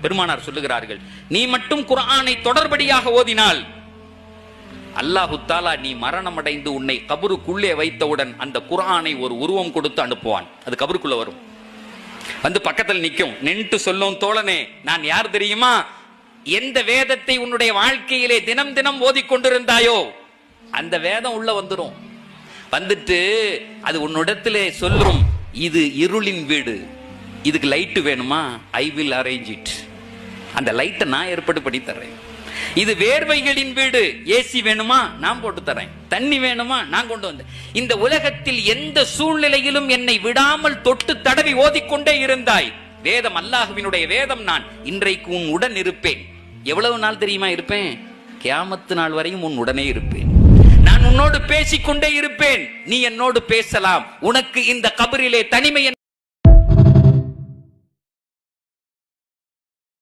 பெருமானார் சொல்லுகிறார்கள், நீ மட்டும் குர்ஆனை தொடர்படியாக ஓதினால் அல்லாஹு தஆலா நீ மரணம் அடைந்து உன்னை கபருக்குள்ளே வைத்தவுடன் அந்த குர்ஆனை ஒரு உருவம் கொடுத்து அனுப்புவான். அது கபருக்குள்ள வரும், வந்து பக்கத்தில் நிற்கும், நின்று சொல்லும், தோழனே நான் யார் தெரியுமா? எந்த வேதத்தை உன்னுடைய வாழ்க்கையிலே தினம் தினம் ஓதிக்கொண்டிருந்தாயோ அந்த வேதம் உள்ள வந்துடும். வந்துட்டு அது உன்னிடத்திலே சொல்லும், இது இருளின் வீடு, இதுக்கு லைட்டு வேணுமா? I will arrange it. அந்த லைட்டை நான் ஏற்பாடு பண்ணி தர்றேன். இது வேர்வைகளின் வீடு, ஏசி வேணுமா? நான் போட்டு தரேன். தண்ணி வேணுமா? நான் கொண்டு வந்தேன். இந்த உலகத்தில் எந்த சூழ்நிலையிலும் என்னை விடாமல் தொட்டு தடவி ஓதிக்கொண்டே இருந்தாய். வேதம் அல்லாஹ்வினுடைய வேதம். நான் இன்றைக்கு உன் உடன் இருப்பேன். எவ்வளவு நாள் தெரியுமா இருப்பேன்? கியாமத்து நாள் வரையும் உன் உடனே இருப்பேன். நான் உன்னோடு பேசிக்கொண்டே இருப்பேன், நீ என்னோடு பேசலாம். உனக்கு இந்த கபரிலே தனிமை